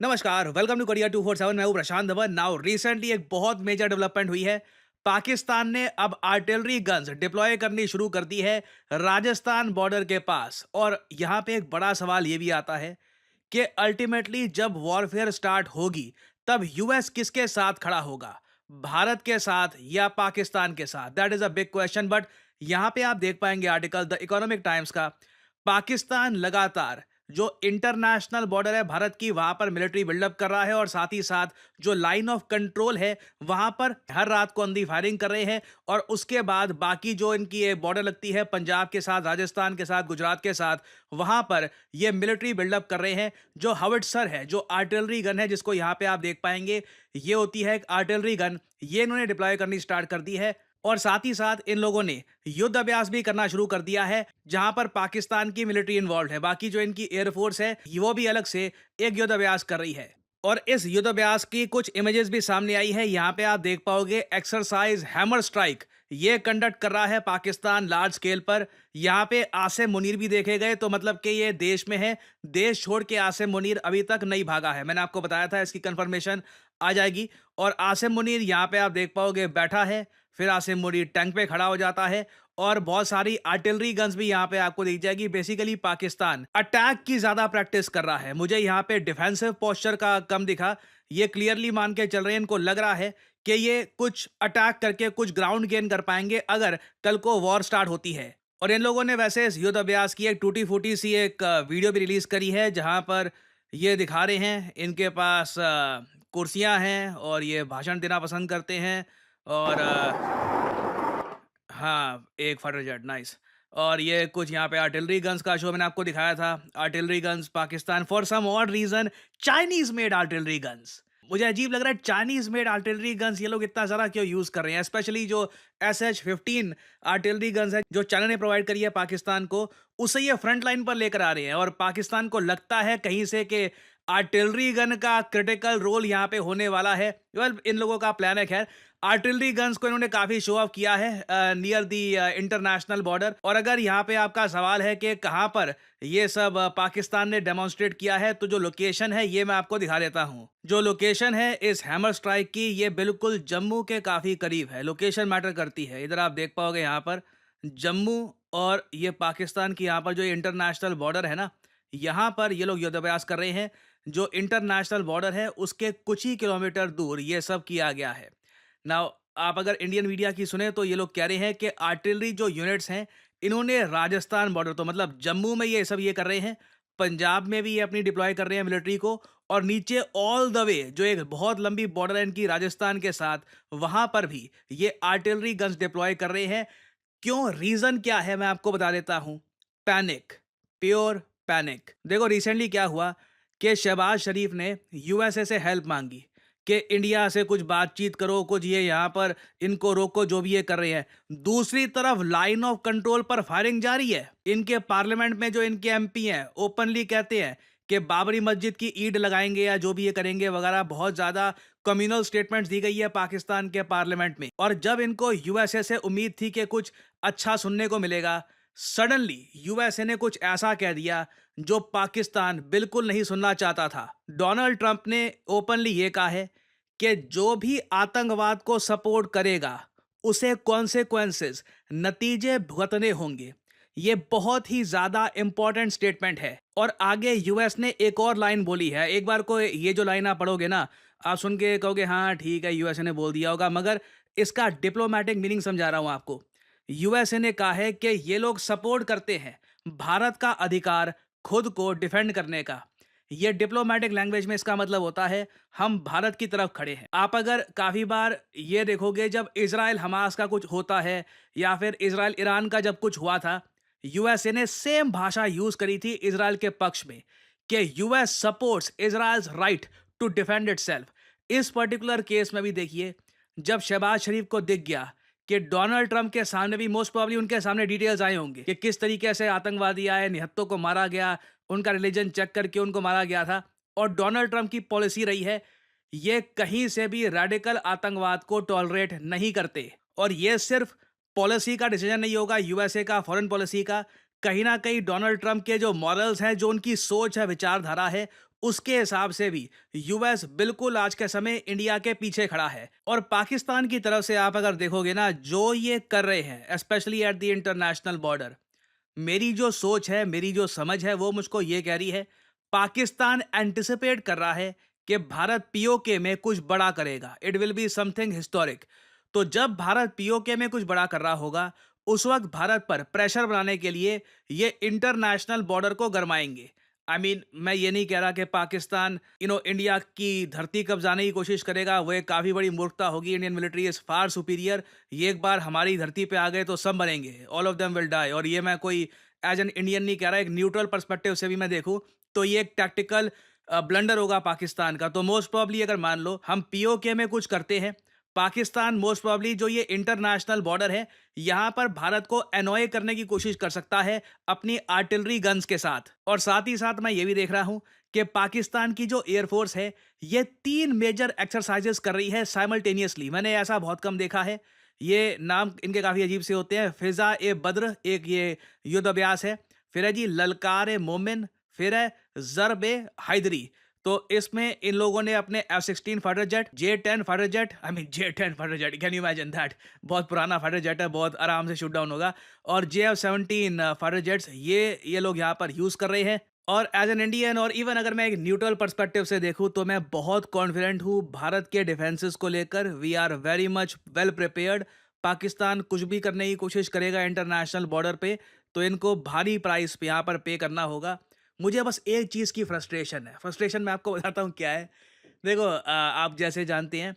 नमस्कार, welcome to Korea 247। मैं हूं प्रशांत धवन। नाउ रिसेंटली एक बहुत मेजर डेवलपमेंट हुई है। पाकिस्तान ने अब आर्टिलरी गन्स डिप्लॉय करनी शुरू कर दी है राजस्थान बॉर्डर के पास। और यहां पे एक बड़ा सवाल ये भी आता है कि अल्टीमेटली जब वॉरफेयर स्टार्ट होगी तब यूएस किसके साथ खड़ा होगा, भारत के साथ या पाकिस्तान के साथ? That is a big question. But यहां पे आप देख पाएंगे आर्टिकल द इकोनॉमिक टाइम्स का। पाकिस्तान लगातार जो इंटरनेशनल बॉर्डर है भारत की, वहां पर मिलिट्री बिल्डअप कर रहा है और साथ ही साथ जो लाइन ऑफ कंट्रोल है वहां पर हर रात को अंधी फायरिंग कर रहे हैं। और उसके बाद बाकी जो इनकी ये बॉर्डर लगती है पंजाब के साथ, राजस्थान के साथ, गुजरात के साथ, वहां पर ये मिलिट्री बिल्डअप कर रहे हैं। जो हविट्सर है, जो आर्टिलरी गन है, जिसको यहाँ पे आप देख पाएंगे, ये होती है एक आर्टिलरी गन, ये इन्होंने डिप्लॉय करनी स्टार्ट कर दी है। और साथ ही साथ इन लोगों ने युद्ध अभ्यास भी करना शुरू कर दिया है जहां पर पाकिस्तान की मिलिट्री इन्वॉल्व है। बाकी जो इनकी एयरफोर्स है वो भी अलग से एक युद्ध अभ्यास कर रही है। और इस युद्ध अभ्यास की कुछ इमेजेस भी सामने आई है। यहाँ पे आप देख पाओगे एक्सरसाइज हैमर स्ट्राइक ये कंडक्ट कर रहा है पाकिस्तान लार्ज स्केल पर। यहाँ पे आसिम मुनीर भी देखे गए, तो मतलब कि ये देश में है। देश छोड़ के आसिम मुनीर अभी तक नहीं भागा है। मैंने आपको बताया था इसकी कंफर्मेशन आ जाएगी। और आसिम मुनीर यहाँ पे आप देख पाओगे बैठा है, फिर आसिम मुनीर टैंक पे खड़ा हो जाता है। और बहुत सारी आर्टिलरी गन्स भी यहाँ पे आपको दिख जाएगी। बेसिकली पाकिस्तान अटैक की ज्यादा प्रैक्टिस कर रहा है। मुझे यहाँ पे डिफेंसिव पोस्चर का कम दिखा। ये क्लियरली मान के चल रहे हैं, इनको लग रहा है कि ये कुछ अटैक करके कुछ ग्राउंड गेन कर पाएंगे अगर कल को वॉर स्टार्ट होती है। और इन लोगों ने वैसे इस युद्ध अभ्यास की एक टूटी फूटी सी एक वीडियो भी रिलीज करी है जहां पर ये दिखा रहे हैं इनके पास कुर्सियां हैं और ये भाषण देना पसंद करते हैं। और हाँ, एक फाइटर जेट, नाइस। और ये कुछ यहाँ पे आर्टिलरी गन्स का शो मैंने आपको दिखाया था। Artillery guns Pakistan for some odd reason Chinese made artillery guns. मुझे अजीब लग रहा है चाइनीज मेड आर्टिलरी गन्स ये लोग इतना ज़्यादा क्यों यूज़ कर रहे हैं। स्पेशली जो SH-15 आर्टिलरी गन्स है जो चाइना ने प्रोवाइड करी है पाकिस्तान को, उसे ये फ्रंट लाइन पर लेकर आ रहे हैं। और पाकिस्तान को लगता है कहीं से कि आर्टिलरी गन का क्रिटिकल रोल यहाँ पे होने वाला है। इन लोगों का प्लान है। खैर, आर्टिलरी गन्स को इन्होंने काफी शो ऑफ किया है नियर दी इंटरनेशनल बॉर्डर। और अगर यहाँ पे आपका सवाल है कि कहाँ पर ये सब पाकिस्तान ने डेमोन्स्ट्रेट किया है, तो जो लोकेशन है ये मैं आपको दिखा देता हूँ। जो लोकेशन है इस हैमर स्ट्राइक की, ये बिल्कुल जम्मू के काफी करीब है। लोकेशन मैटर करती है। इधर आप देख पाओगे यहाँ पर जम्मू, और ये पाकिस्तान की यहाँ पर जो इंटरनेशनल बॉर्डर है ना, यहाँ पर ये लोग युद्धाभ्यास कर रहे हैं। जो इंटरनेशनल बॉर्डर है उसके कुछ ही किलोमीटर दूर ये सब किया गया है। नाउ आप अगर इंडियन मीडिया की सुने तो ये लोग कह रहे हैं कि आर्टिलरी जो यूनिट्स हैं इन्होंने राजस्थान बॉर्डर, तो मतलब जम्मू में ये सब ये कर रहे हैं, पंजाब में भी ये अपनी डिप्लॉय कर रहे हैं मिलिट्री को, और नीचे ऑल द वे जो एक बहुत लंबी बॉर्डर है इनकी राजस्थान के साथ, वहां पर भी ये आर्टिलरी गन्स डिप्लॉय कर रहे हैं। क्यों, रीजन क्या है, मैं आपको बता देता हूं। Panic, pure panic. देखो रिसेंटली क्या हुआ कि शहबाज शरीफ ने यूएसए से हेल्प मांगी कि इंडिया से कुछ बातचीत करो, कुछ ये यहाँ पर इनको रोको जो भी ये कर रहे हैं। दूसरी तरफ लाइन ऑफ कंट्रोल पर फायरिंग जारी है। इनके पार्लियामेंट में जो इनके एमपी हैं ओपनली कहते हैं कि बाबरी मस्जिद की ईंट लगाएंगे या जो भी ये करेंगे वगैरह। बहुत ज्यादा कम्युनल स्टेटमेंट्स दी गई है पाकिस्तान के पार्लियामेंट में। और जब इनको यूएसए से उम्मीद थी कि कुछ अच्छा सुनने को मिलेगा, सडनली यूएसए ने कुछ ऐसा कह दिया जो पाकिस्तान बिल्कुल नहीं सुनना चाहता था। डोनाल्ड ट्रंप ने ओपनली ये कहा है कि जो भी आतंकवाद को सपोर्ट करेगा उसे कॉन्सेक्वेंसेस, नतीजे भुगतने होंगे। ये बहुत ही ज्यादा इंपॉर्टेंट स्टेटमेंट है। और आगे यूएस ने एक और लाइन बोली है। एक बार को ये जो लाइन आप पढ़ोगे ना, आप सुन के कहोगे हाँ ठीक है यूएसए ने बोल दिया होगा, मगर इसका डिप्लोमेटिक मीनिंग समझा रहा हूं आपको। यूएसए ने कहा है कि ये लोग सपोर्ट करते हैं भारत का अधिकार खुद को डिफेंड करने का। ये डिप्लोमेटिक लैंग्वेज में इसका मतलब होता है हम भारत की तरफ खड़े हैं। आप अगर काफी बार ये देखोगे जब इजराइल हमास का कुछ होता है या फिर इजराइल ईरान का जब कुछ हुआ था, यूएसए ने सेम भाषा यूज करी थी इजराइल के पक्ष में कि US supports Israel's right to defend itself. इस पर्टिकुलर केस में भी देखिए, जब शहबाज शरीफ को दिख गया कि डोनाल्ड ट्रंप के सामने भी मोस्ट प्रोबेबली उनके सामने डिटेल्स आए होंगे कि किस तरीके से आतंकवादी आए, निहत्तों को मारा गया, उनका रिलीजन चेक करके उनको मारा गया था। और डोनाल्ड ट्रंप की पॉलिसी रही है ये कहीं से भी रेडिकल आतंकवाद को टॉलरेट नहीं करते। और ये सिर्फ पॉलिसी का डिसीजन नहीं होगा यूएसए का, फॉरेन पॉलिसी का। कहीं ना कहीं डोनाल्ड ट्रंप के जो मॉरल्स हैं, जो उनकी सोच है, विचारधारा है, उसके हिसाब से भी यूएस बिल्कुल आज के समय इंडिया के पीछे खड़ा है। और पाकिस्तान की तरफ से आप अगर देखोगे ना, जो ये कर रहे हैं specially at the international border, मेरी जो सोच है, मेरी जो समझ है, वो मुझको ये कह रही है, पाकिस्तान एंटिसिपेट कर रहा है कि भारत पीओके में कुछ बड़ा करेगा। It will be something historic. तो जब भारत पीओके में कुछ बड़ा कर रहा होगा, उस वक्त भारत पर प्रेशर बनाने के लिए ये इंटरनेशनल बॉर्डर को गरमाएंगे। आई मीन, मैं ये नहीं कह रहा कि पाकिस्तान इंडिया की धरती कब्जाने की कोशिश करेगा, वो एक काफ़ी बड़ी मूर्खता होगी। Indian military is far superior. ये एक बार हमारी धरती पे आ गए तो सब मरेंगे, all of them will die. और ये मैं कोई एज एन इंडियन नहीं कह रहा, एक न्यूट्रल पर्सपेक्टिव से भी मैं देखूँ तो ये एक टैक्टिकल ब्लंडर होगा पाकिस्तान का। तो मोस्ट प्रॉब्ली अगर मान लो हम पीओके में कुछ करते हैं, पाकिस्तान मोस्ट प्रॉब्ली जो ये इंटरनेशनल बॉर्डर है, यहाँ पर भारत को एनॉय करने की कोशिश कर सकता है अपनी आर्टिलरी गन्स के साथ। और साथ ही साथ मैं ये भी देख रहा हूँ कि पाकिस्तान की जो एयरफोर्स है, ये 3 मेजर एक्सरसाइजेस कर रही है साइमल्टेनियसली। मैंने ऐसा बहुत कम देखा है। ये नाम इनके काफ़ी अजीब से होते हैं। फिज़ा ए बद्र एक ये युद्ध अभ्यास है, फिर है जी ललकार ए मोमिन, फिर है ज़र्ब ए हैदरी। तो इसमें इन लोगों ने अपने F-16 fighter jet, J-10 fighter jet, I mean J-10 fighter jet, can you imagine that? बहुत पुराना फाइटर जेट है, बहुत आराम से शूट डाउन होगा। और JF-17 फाइटर जेट्स, ये लोग यहाँ पर यूज़ कर रहे हैं। और एज एन इंडियन, और इवन अगर मैं एक न्यूट्रल पर्सपेक्टिव से देखूँ, तो मैं बहुत कॉन्फिडेंट हूँ भारत के डिफेंसेस को लेकर। We are very much well prepared. Pakistan कुछ भी करने की कोशिश करेगा इंटरनेशनल बॉर्डर पे, तो इनको भारी प्राइस पे यहाँ पर पे करना होगा। मुझे बस एक चीज़ की फ्रस्ट्रेशन है। फ्रस्ट्रेशन मैं आपको बताता हूँ क्या है। देखो, आप जैसे जानते हैं,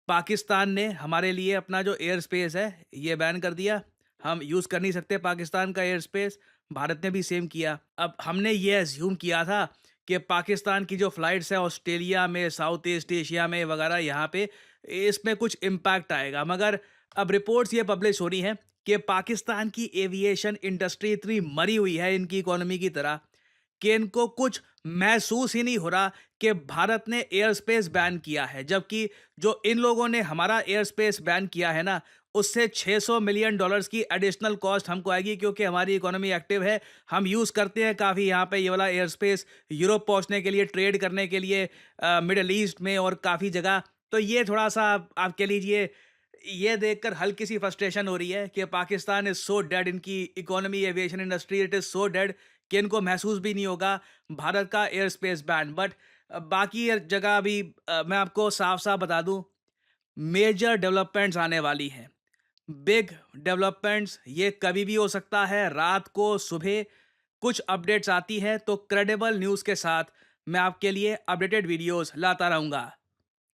पाकिस्तान ने हमारे लिए अपना जो एयर स्पेस है, ये बैन कर दिया। हम यूज़ कर नहीं सकते पाकिस्तान का एयर स्पेस। भारत ने भी सेम किया। अब हमने ये अज़्यूम किया था कि पाकिस्तान की जो फ़्लाइट्स हैं ऑस्ट्रेलिया में, साउथ ईस्ट एशिया में वगैरह, यहाँ पे इसमें कुछ इम्पैक्ट आएगा। मगर अब रिपोर्ट्स ये पब्लिश हो रही हैं कि पाकिस्तान की एविएशन इंडस्ट्री इतनी मरी हुई है इनकी इकोनॉमी की तरह, कि इनको कुछ महसूस ही नहीं हो रहा कि भारत ने एयर स्पेस बैन किया है। जबकि जो इन लोगों ने हमारा एयर स्पेस बैन किया है ना, उससे $600 मिलियन की एडिशनल कॉस्ट हमको आएगी, क्योंकि हमारी इकोनॉमी एक्टिव है। हम यूज़ करते हैं काफ़ी यहाँ पे ये वाला एयर स्पेस, यूरोप पहुँचने के लिए, ट्रेड करने के लिए, मिडल ईस्ट में और काफ़ी जगह। तो ये थोड़ा-सा आप कह लीजिए, ये देखकर हल्की सी फ्रस्ट्रेशन हो रही है कि पाकिस्तान इज़ सो डेड, इनकी economy, aviation industry, it is so dead कि इनको महसूस भी नहीं होगा भारत का एयर स्पेस बैन। बट बाकी जगह अभी मैं आपको साफ-साफ बता दूँ, मेजर डेवलपमेंट्स आने वाली हैं। बिग डेवलपमेंट्स, ये कभी भी हो सकता है, रात को, सुबह कुछ अपडेट्स आती है तो क्रेडिबल न्यूज़ के साथ मैं आपके लिए अपडेटेड वीडियोज़ लाता रहूँगा।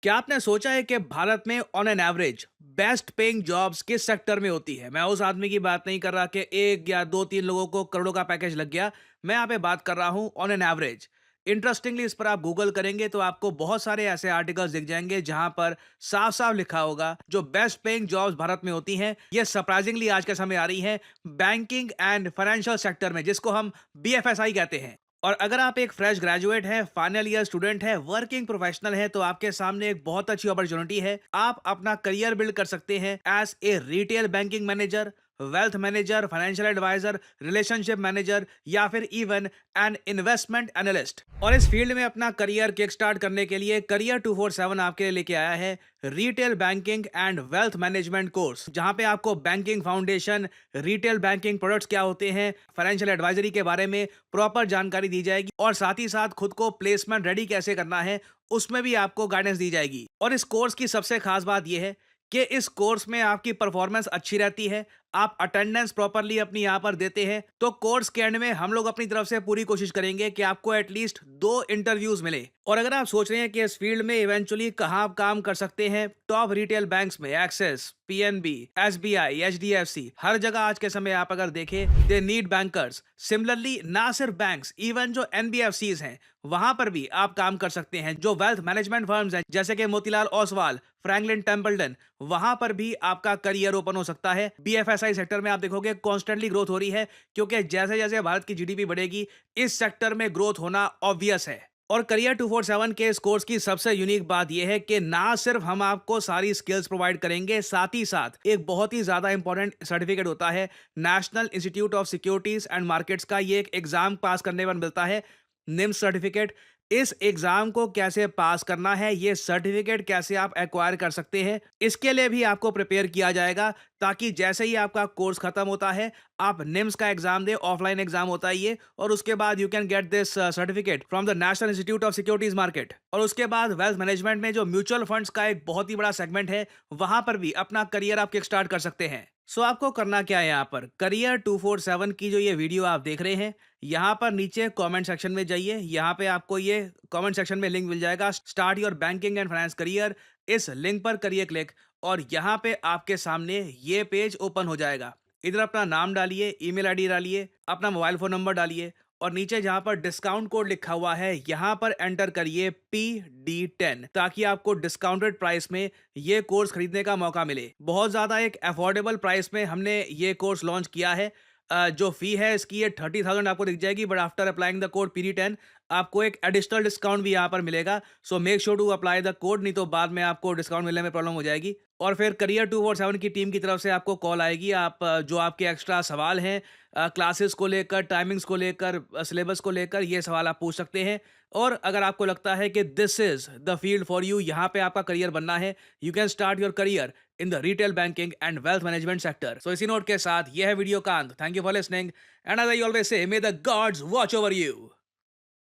क्या आपने सोचा है कि भारत में on an average best paying jobs किस सेक्टर में होती है? मैं उस आदमी की बात नहीं कर रहा कि एक या दो तीन लोगों को करोड़ों का पैकेज लग गया। मैं यहाँ पे बात कर रहा हूँ ऑन एन एवरेज। इंटरेस्टिंगली, इस पर आप गूगल करेंगे तो आपको बहुत सारे ऐसे आर्टिकल्स दिख जाएंगे जहां पर साफ साफ लिखा होगा जो बेस्ट पेइंग जॉब्स भारत में होती हैं, ये सरप्राइजिंगली आज के समय आ रही हैं बैंकिंग एंड फाइनेंशियल सेक्टर में, जिसको हम BFSI कहते हैं। और अगर आप एक फ्रेश ग्रेजुएट हैं, फाइनल ईयर स्टूडेंट है, वर्किंग प्रोफेशनल है, तो आपके सामने एक बहुत अच्छी अपॉर्चुनिटी है। आप अपना करियर बिल्ड कर सकते हैं as a retail banking manager, wealth manager, financial advisor, relationship manager, या फिर इवन एन इन्वेस्टमेंट एनालिस्ट। और इस फील्ड में अपना करियर किक स्टार्ट करने के लिए करियर 247 आपके लिए लेके आया है retail banking and wealth management course, जहां पे आपको banking foundation, retail banking products क्या होते हैं, फाइनेंशियल एडवाइजरी के बारे में प्रॉपर जानकारी दी जाएगी। और साथ ही साथ खुद को प्लेसमेंट रेडी कैसे करना है, उसमें भी आपको गाइडेंस दी जाएगी। और इस कोर्स की सबसे खास बात यह है कि इस कोर्स में आपकी परफॉर्मेंस अच्छी रहती है, आप अटेंडेंस प्रॉपरली अपनी यहाँ पर देते हैं, तो कोर्स के एंड में हम लोग अपनी तरफ से पूरी कोशिश करेंगे कि आपको एटलीस्ट 2 इंटरव्यूज मिले। और अगर आप सोच रहे हैं कि इस फील्ड में इवेंचुअली कहाँ आप काम कर सकते हैं, टॉप रिटेल बैंक्स में, एक्सिस, PNB, SBI, HDFC, हर जगह आज के समय आप अगर देखें, दे नीड बैंकर्स। सिमिलरली ना सिर्फ बैंक्स, इवन जो NBFCs हैं, वहां पर भी आप काम कर सकते हैं। जो वेल्थ मैनेजमेंट फर्म्स हैं जैसे कि मोतीलाल ओसवाल, फ्रैंकलिन टेम्पल्टन, वहां पर भी आपका करियर ओपन हो सकता है। BFSI सेक्टर में आप देखोगे कॉन्स्टेंटली ग्रोथ हो रही है, क्योंकि जैसे जैसे भारत की GDP बढ़ेगी, इस सेक्टर में ग्रोथ होना ऑब्वियस है। और करियर 247 के इस कोर्स की सबसे यूनिक बात यह है कि ना सिर्फ हम आपको सारी स्किल्स प्रोवाइड करेंगे, साथ ही साथ एक बहुत ही ज्यादा इंपॉर्टेंट सर्टिफिकेट होता है national institute of securities and markets का। ये एक एग्जाम पास करने पर मिलता है, निम्स सर्टिफिकेट। इस एग्जाम को कैसे पास करना है, ये सर्टिफिकेट कैसे आप एक्वायर कर सकते हैं, इसके लिए भी आपको प्रिपेयर किया जाएगा, ताकि जैसे ही आपका कोर्स खत्म होता है, आप निम्स का एग्जाम दे, ऑफलाइन एग्जाम होता है ये, और उसके बाद you can get this certificate from the national institute of securities market. और उसके बाद वेल्थ मैनेजमेंट में जो म्यूचुअल फंड्स का एक बहुत ही बड़ा सेगमेंट है, वहां पर भी अपना करियर आप किक स्टार्ट कर सकते हैं। सो आपको करना क्या है, यहाँ पर करियर 247 की जो ये वीडियो आप देख रहे हैं, यहाँ पर नीचे कमेंट सेक्शन में जाइए। यहाँ पे आपको ये कमेंट सेक्शन में लिंक मिल जाएगा, start your banking and finance career. इस लिंक पर करिए क्लिक, और यहाँ पे आपके सामने ये पेज ओपन हो जाएगा। इधर अपना नाम डालिए, ईमेल आईडी डालिए, अपना मोबाइल फोन नंबर डालिए, और नीचे जहां पर डिस्काउंट कोड लिखा हुआ है, यहां पर एंटर करिए PD10, ताकि आपको डिस्काउंटेड प्राइस में ये कोर्स खरीदने का मौका मिले। बहुत ज्यादा एक अफोर्डेबल प्राइस में हमने ये कोर्स लॉन्च किया है। जो फी है इसकी, ये 30,000 आपको दिख जाएगी, but after applying the code PD10 आपको एक एडिशनल डिस्काउंट भी यहाँ पर मिलेगा। So make sure to apply the code, नहीं तो बाद में आपको डिस्काउंट मिलने में प्रॉब्लम हो जाएगी। और फिर करियर 247 की टीम की तरफ से आपको कॉल आएगी। आप जो आपके एक्स्ट्रा सवाल हैं क्लासेस को लेकर, टाइमिंग्स को लेकर, सिलेबस को लेकर, ये सवाल आप पूछ सकते हैं। और अगर आपको लगता है कि this is the field for you, यहाँ पे आपका करियर बनना है, you can start your career in the retail banking and wealth management sector. So इसी नोट के साथ यह है वीडियो का अंत। Thank you for listening, and as I always say, may the gods watch over you.